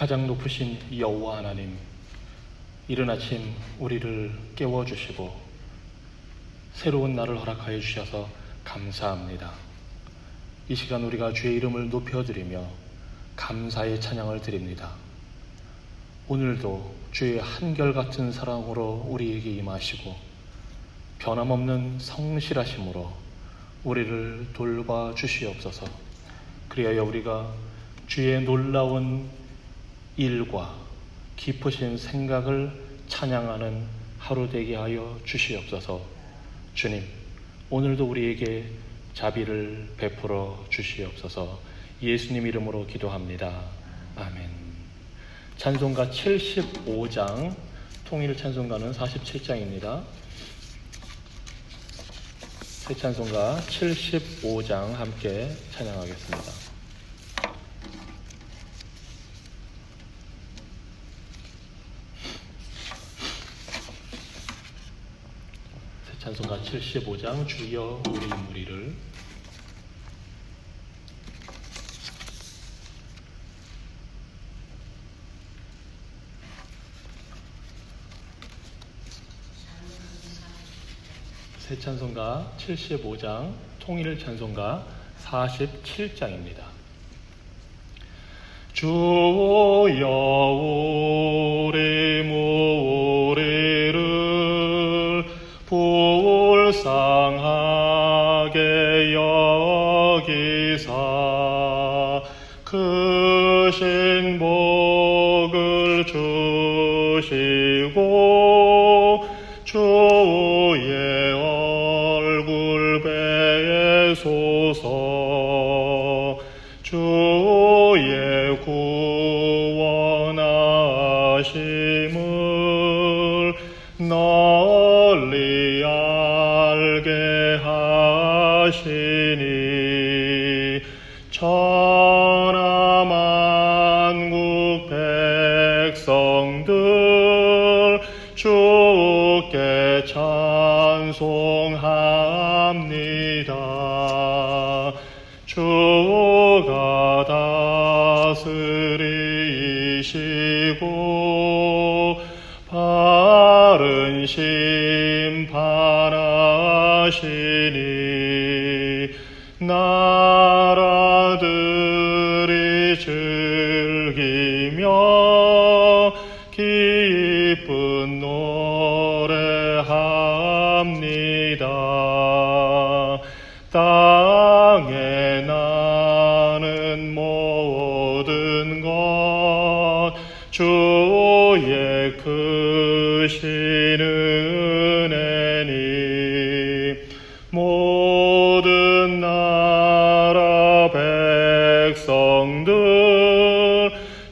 가장 높으신 여호와 하나님, 이른 아침 우리를 깨워주시고 새로운 날을 허락하여 주셔서 감사합니다. 이 시간 우리가 주의 이름을 높여드리며 감사의 찬양을 드립니다. 오늘도 주의 한결같은 사랑으로 우리에게 임하시고 변함없는 성실하심으로 우리를 돌봐 주시옵소서. 그리하여 우리가 주의 놀라운 일과 깊으신 생각을 찬양하는 하루 되게 하여 주시옵소서. 주님, 오늘도 우리에게 자비를 베풀어 주시옵소서. 예수님 이름으로 기도합니다. 아멘. 찬송가 75장, 통일 찬송가는 47장입니다. 새 찬송가 75장 함께 찬양하겠습니다. 새 찬송가 75장, 주여 우리 무리를. 새 찬송가 75장, 통일 찬송가 47장입니다. 주여 우리 무리를 불쌍하게 여기사 크신 복을 주시고 주의 소서. 주의 구원하심을 널리 알게 하시니 천하 만국 백성들 주께 찬송합니다. 주가 다스리시고 바른 심판하시니 나라들이 즐기며 기쁜 노래합니다. 땅에 나는 모든 것 주의 크신 은혜니 모든 나라 백성들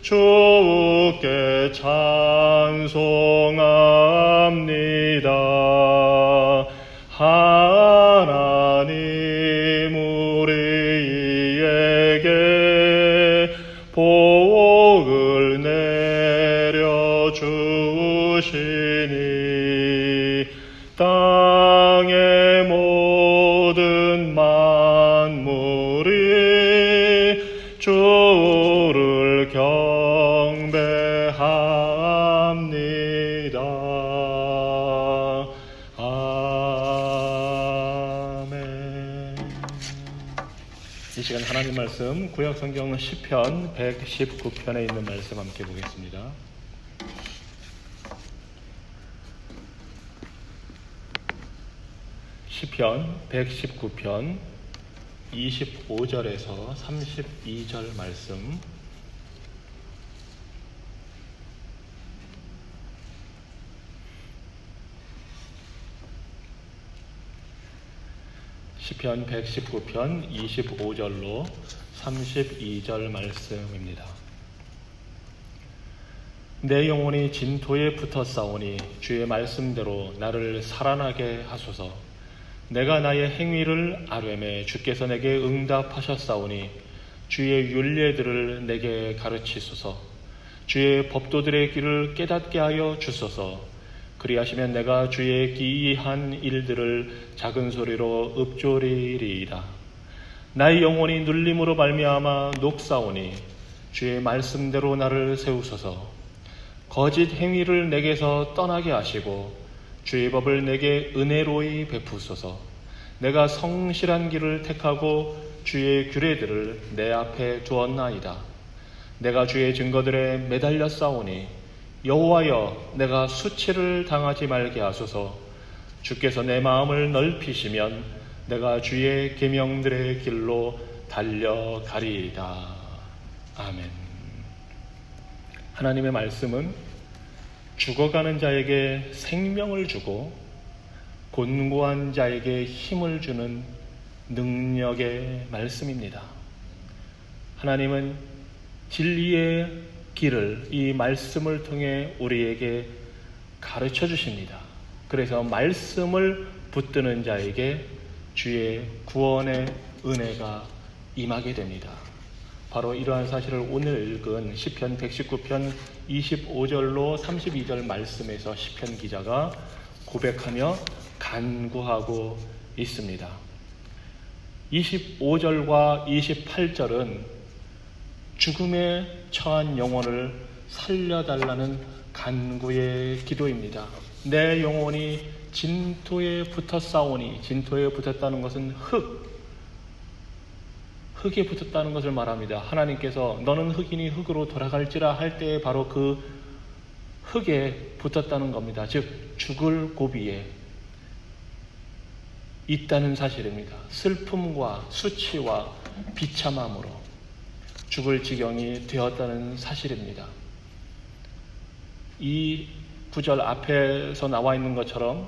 주께 찬송합니다. 하나님 우리에게 복을 내려주시니 땅의 모든 만물이 주를 경배합니다. 이 시간 하나님 말씀 구약성경 시편 119편에 있는 말씀 함께 보겠습니다. 시편 119편 25절에서 32절 말씀. 시편 119편 25절로 32절 말씀입니다. 내 영혼이 진토에 붙어 싸우니 주의 말씀대로 나를 살아나게 하소서. 내가 나의 행위를 아뢰매 주께서 내게 응답하셨사오니 주의 율례들을 내게 가르치소서. 주의 법도들의 길을 깨닫게 하여 주소서. 그리하시면 내가 주의 기이한 일들을 작은 소리로 읊조리리이다. 나의 영혼이 눌림으로 말미암아 녹사오니 주의 말씀대로 나를 세우소서. 거짓 행위를 내게서 떠나게 하시고 주의 법을 내게 은혜로이 베푸소서. 내가 성실한 길을 택하고 주의 규례들을 내 앞에 두었나이다. 내가 주의 증거들에 매달려 싸우니 여호와여, 내가 수치를 당하지 말게 하소서. 주께서 내 마음을 넓히시면 내가 주의 계명들의 길로 달려가리이다. 아멘. 하나님의 말씀은 죽어가는 자에게 생명을 주고 곤고한 자에게 힘을 주는 능력의 말씀입니다. 하나님은 진리의 길을 이 말씀을 통해 우리에게 가르쳐 주십니다. 그래서 말씀을 붙드는 자에게 주의 구원의 은혜가 임하게 됩니다. 바로 이러한 사실을 오늘 읽은 시편 119편 25절로 32절 말씀에서 시편 기자가 고백하며 간구하고 있습니다. 25절과 28절은 죽음에 처한 영혼을 살려달라는 간구의 기도입니다. 내 영혼이 진토에 붙어 싸우니, 진토에 붙었다는 것은 흙에 붙었다는 것을 말합니다. 하나님께서 너는 흙이니 흙으로 돌아갈지라 할 때에 바로 그 흙에 붙었다는 겁니다. 즉 죽을 고비에 있다는 사실입니다. 슬픔과 수치와 비참함으로 죽을 지경이 되었다는 사실입니다. 이 구절 앞에서 나와 있는 것처럼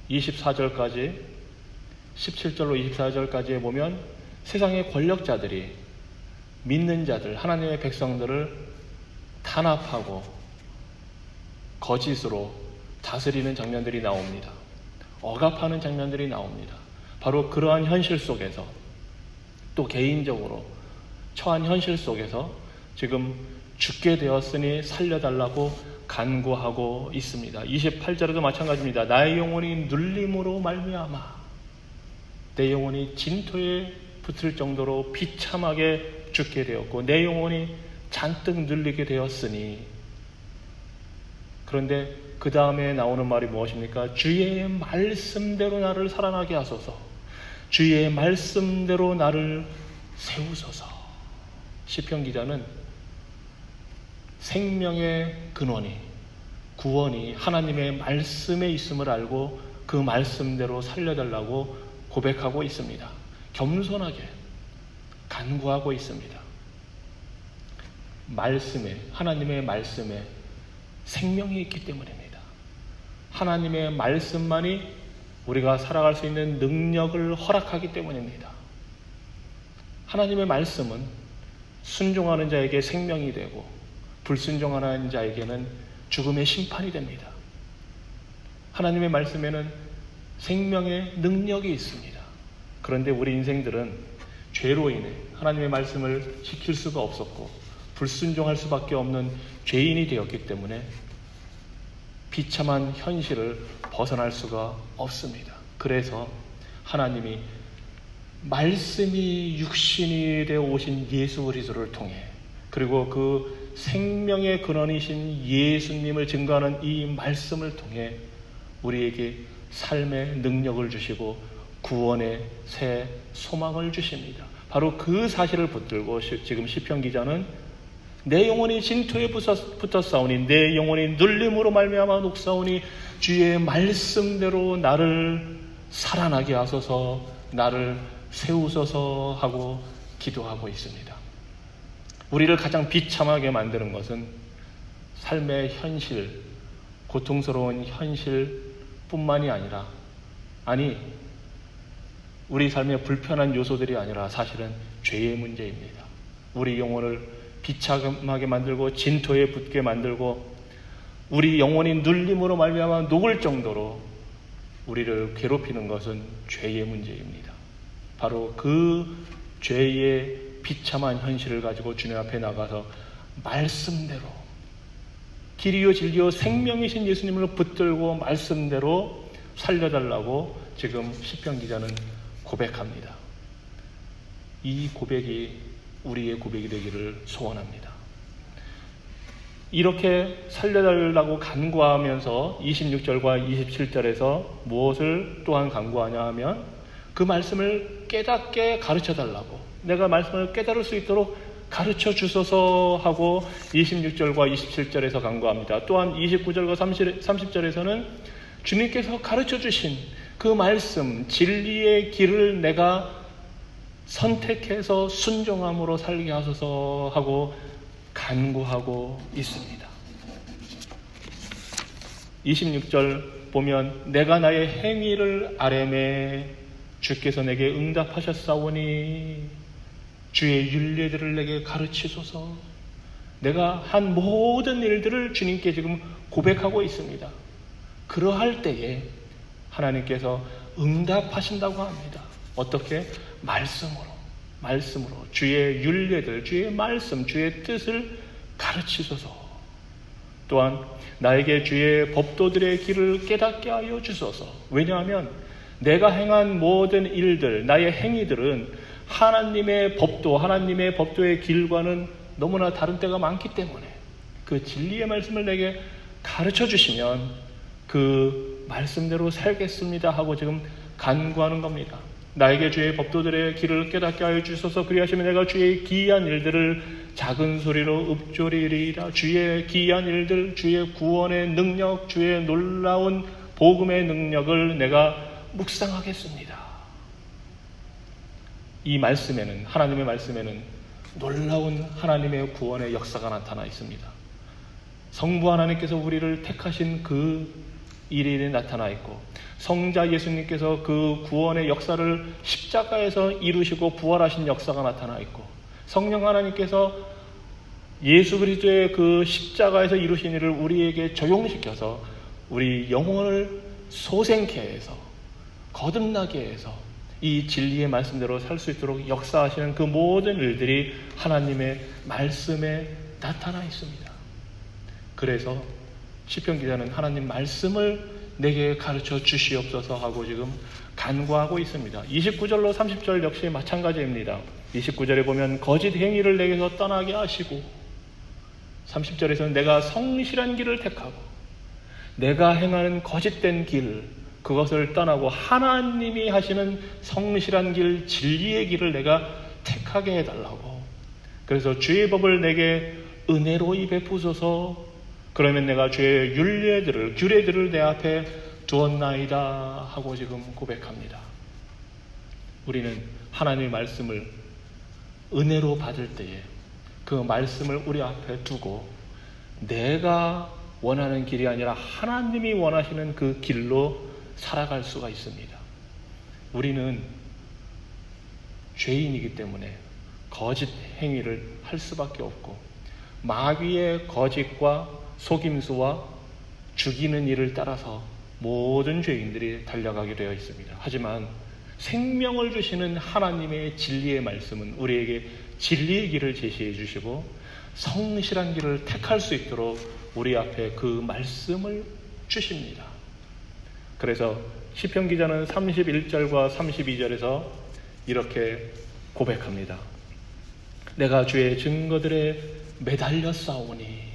24절까지 17절로 24절까지에 보면 세상의 권력자들이 믿는 자들, 하나님의 백성들을 탄압하고 거짓으로 다스리는 장면들이 나옵니다. 억압하는 장면들이 나옵니다. 바로 그러한 현실 속에서 또 개인적으로 처한 현실 속에서 지금 죽게 되었으니 살려달라고 간구하고 있습니다. 28절에도 마찬가지입니다. 나의 영혼이 눌림으로 말미암아 내 영혼이 진토에 붙을 정도로 비참하게 죽게 되었고 내 영혼이 잔뜩 눌리게 되었으니. 그런데 그 다음에 나오는 말이 무엇입니까? 주의 말씀대로 나를 살아나게 하소서. 주의 말씀대로 나를 세우소서. 시편 기자는 생명의 근원이, 구원이 하나님의 말씀에 있음을 알고 그 말씀대로 살려달라고 고백하고 있습니다. 겸손하게 간구하고 있습니다. 말씀에, 하나님의 말씀에 생명이 있기 때문입니다. 하나님의 말씀만이 우리가 살아갈 수 있는 능력을 허락하기 때문입니다. 하나님의 말씀은 순종하는 자에게 생명이 되고 불순종하는 자에게는 죽음의 심판이 됩니다. 하나님의 말씀에는 생명의 능력이 있습니다. 그런데 우리 인생들은 죄로 인해 하나님의 말씀을 지킬 수가 없었고 불순종할 수밖에 없는 죄인이 되었기 때문에 비참한 현실을 벗어날 수가 없습니다. 그래서 하나님이 말씀이 육신이 되어 오신 예수 그리스도를 통해 그리고 그 생명의 근원이신 예수님을 증거하는 이 말씀을 통해 우리에게 삶의 능력을 주시고 구원의 새 소망을 주십니다. 바로 그 사실을 붙들고 지금 시편 기자는 내 영혼이 진토에 붙어 싸우니 내 영혼이 눌림으로 말미암아 녹사오니 주의 말씀대로 나를 살아나게 하소서, 나를 세우소서 하고 기도하고 있습니다. 우리를 가장 비참하게 만드는 것은 삶의 현실, 고통스러운 현실뿐만이 아니라 우리 삶의 불편한 요소들이 아니라 사실은 죄의 문제입니다. 우리 영혼을 비참하게 만들고 진토에 붙게 만들고 우리 영혼이 눌림으로 말미암아 녹을 정도로 우리를 괴롭히는 것은 죄의 문제입니다. 바로 그 죄의 비참한 현실을 가지고 주님 앞에 나가서 말씀대로 길이요 진리요 생명이신 예수님을 붙들고 말씀대로 살려달라고 지금 시편 기자는 고백합니다. 이 고백이 우리의 고백이 되기를 소원합니다. 이렇게 살려달라고 간구하면서 26절과 27절에서 무엇을 또한 간구하냐 하면 그 말씀을 깨닫게 가르쳐달라고, 내가 말씀을 깨달을 수 있도록 가르쳐 주소서 하고 26절과 27절에서 간구합니다. 또한 29절과 30절에서는 주님께서 가르쳐 주신 그 말씀, 진리의 길을 내가 선택해서 순종함으로 살게 하소서 하고 간구하고 있습니다. 26절 보면 내가 나의 행위를 아뢰매 주께서 내게 응답하셨사오니 주의 율례들을 내게 가르치소서. 내가 한 모든 일들을 주님께 지금 고백하고 있습니다. 그러할 때에 하나님께서 응답하신다고 합니다. 어떻게? 말씀으로 주의 율례들, 주의 말씀, 주의 뜻을 가르치소서. 또한 나에게 주의 법도들의 길을 깨닫게 하여 주소서. 왜냐하면 내가 행한 모든 일들, 나의 행위들은 하나님의 법도, 하나님의 법도의 길과는 너무나 다른 때가 많기 때문에 그 진리의 말씀을 내게 가르쳐 주시면 그 말씀대로 살겠습니다 하고 지금 간구하는 겁니다. 나에게 주의 법도들의 길을 깨닫게 하여 주소서. 그리하시면 내가 주의 기이한 일들을 작은 소리로 읊조리리이다. 주의 기이한 일들, 주의 구원의 능력, 주의 놀라운 복음의 능력을 내가 묵상하겠습니다. 이 말씀에는, 하나님의 말씀에는 놀라운 하나님의 구원의 역사가 나타나 있습니다. 성부 하나님께서 우리를 택하신 그 일이 나타나 있고, 성자 예수님께서 그 구원의 역사를 십자가에서 이루시고 부활하신 역사가 나타나 있고, 성령 하나님께서 예수 그리스도의 그 십자가에서 이루신 일을 우리에게 적용시켜서 우리 영혼을 소생케 해서, 거듭나게 해서 이 진리의 말씀대로 살 수 있도록 역사하시는 그 모든 일들이 하나님의 말씀에 나타나 있습니다. 그래서 시편 기자는 하나님 말씀을 내게 가르쳐 주시옵소서 하고 지금 간구하고 있습니다. 29절로 30절 역시 마찬가지입니다. 29절에 보면 거짓 행위를 내게서 떠나게 하시고, 30절에서는 내가 성실한 길을 택하고 내가 행하는 거짓된 길, 그것을 떠나고 하나님이 하시는 성실한 길, 진리의 길을 내가 택하게 해달라고. 그래서 주의 법을 내게 은혜로 베푸소서. 그러면 내가 주의 율례들을, 규례들을 내 앞에 두었나이다 하고 지금 고백합니다. 우리는 하나님의 말씀을 은혜로 받을 때에 그 말씀을 우리 앞에 두고 내가 원하는 길이 아니라 하나님이 원하시는 그 길로 살아갈 수가 있습니다. 우리는 죄인이기 때문에 거짓 행위를 할 수밖에 없고, 마귀의 거짓과 속임수와 죽이는 일을 따라서 모든 죄인들이 달려가게 되어 있습니다. 하지만 생명을 주시는 하나님의 진리의 말씀은 우리에게 진리의 길을 제시해 주시고 성실한 길을 택할 수 있도록 우리 앞에 그 말씀을 주십니다. 그래서 시편 기자는 31절과 32절에서 이렇게 고백합니다. 내가 주의 증거들에 매달려 싸우니.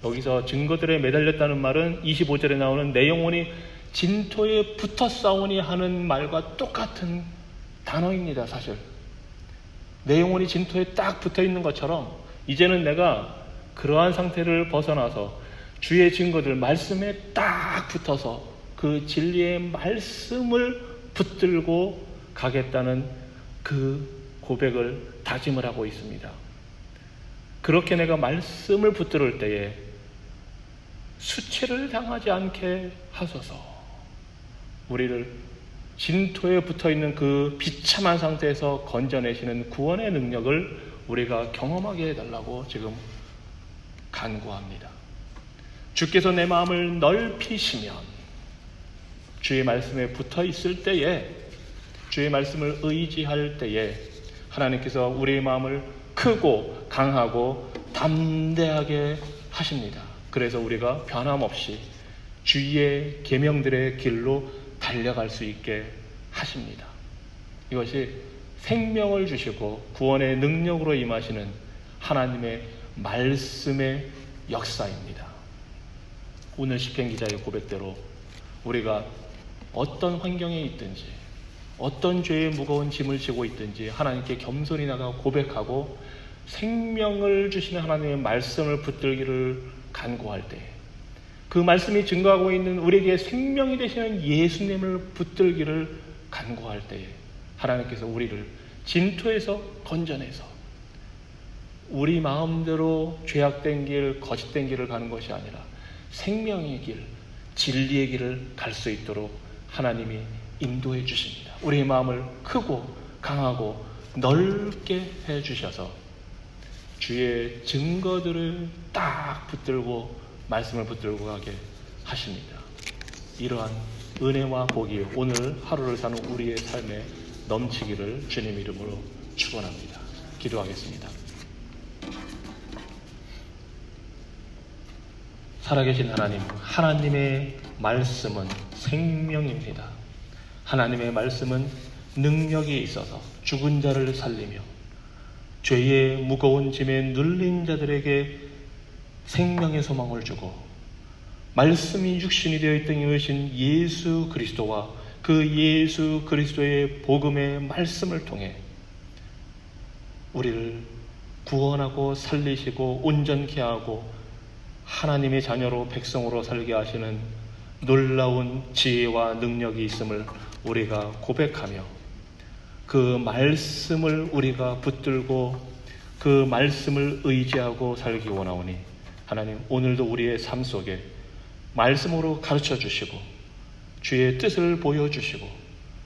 여기서 증거들에 매달렸다는 말은 25절에 나오는 내 영혼이 진토에 붙어 싸우니 하는 말과 똑같은 단어입니다. 사실 내 영혼이 진토에 딱 붙어 있는 것처럼 이제는 내가 그러한 상태를 벗어나서 주의 증거들, 말씀에 딱 붙어서 그 진리의 말씀을 붙들고 가겠다는 그 고백을 다짐을 하고 있습니다. 그렇게 내가 말씀을 붙들을 때에 수치를 당하지 않게 하소서. 우리를 진토에 붙어있는 그 비참한 상태에서 건져내시는 구원의 능력을 우리가 경험하게 해달라고 지금 간구합니다. 주께서 내 마음을 넓히시면, 주의 말씀에 붙어 있을 때에, 주의 말씀을 의지할 때에 하나님께서 우리의 마음을 크고 강하고 담대하게 하십니다. 그래서 우리가 변함없이 주의 계명들의 길로 달려갈 수 있게 하십니다. 이것이 생명을 주시고 구원의 능력으로 임하시는 하나님의 말씀의 역사입니다. 오늘 시편 기자의 고백대로 우리가 어떤 환경에 있든지 어떤 죄의 무거운 짐을 지고 있든지 하나님께 겸손히 나가 고백하고 생명을 주시는 하나님의 말씀을 붙들기를 간구할 때, 그 말씀이 증거하고 있는 우리에게 생명이 되시는 예수님을 붙들기를 간구할 때에 하나님께서 우리를 진토에서 건져내서 우리 마음대로 죄악된 길, 거짓된 길을 가는 것이 아니라 생명의 길, 진리의 길을 갈 수 있도록 하나님이 인도해 주십니다. 우리의 마음을 크고 강하고 넓게 해 주셔서 주의 증거들을 딱 붙들고 말씀을 붙들고 가게 하십니다. 이러한 은혜와 복이 오늘 하루를 사는 우리의 삶에 넘치기를 주님 이름으로 축원합니다. 기도하겠습니다. 살아계신 하나님, 하나님의 말씀은 생명입니다. 하나님의 말씀은 능력이 있어서 죽은 자를 살리며 죄의 무거운 짐에 눌린 자들에게 생명의 소망을 주고 말씀이 육신이 되어 있던 이으신 예수 그리스도와 그 예수 그리스도의 복음의 말씀을 통해 우리를 구원하고 살리시고 온전케 하고 하나님의 자녀로 백성으로 살게 하시는 놀라운 지혜와 능력이 있음을 우리가 고백하며 그 말씀을 우리가 붙들고 그 말씀을 의지하고 살기 원하오니 하나님, 오늘도 우리의 삶 속에 말씀으로 가르쳐 주시고 주의 뜻을 보여주시고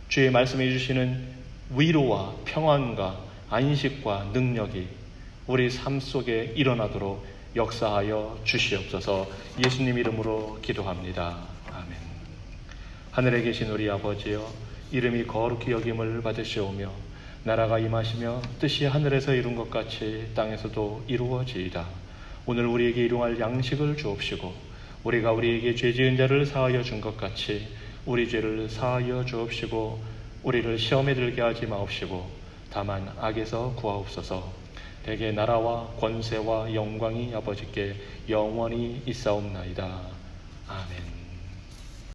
주의 말씀해 주시는 위로와 평안과 안식과 능력이 우리 삶 속에 일어나도록 역사하여 주시옵소서. 예수님 이름으로 기도합니다. 아멘. 하늘에 계신 우리 아버지여, 이름이 거룩히 여김을 받으시오며 나라가 임하시며 뜻이 하늘에서 이룬 것 같이 땅에서도 이루어지이다. 오늘 우리에게 일용할 양식을 주옵시고 우리가 우리에게 죄 지은 자를 사하여 준 것 같이 우리 죄를 사하여 주옵시고 우리를 시험에 들게 하지 마옵시고 다만 악에서 구하옵소서. 대개 나라와 권세와 영광이 아버지께 영원히 있사옵나이다. 아멘.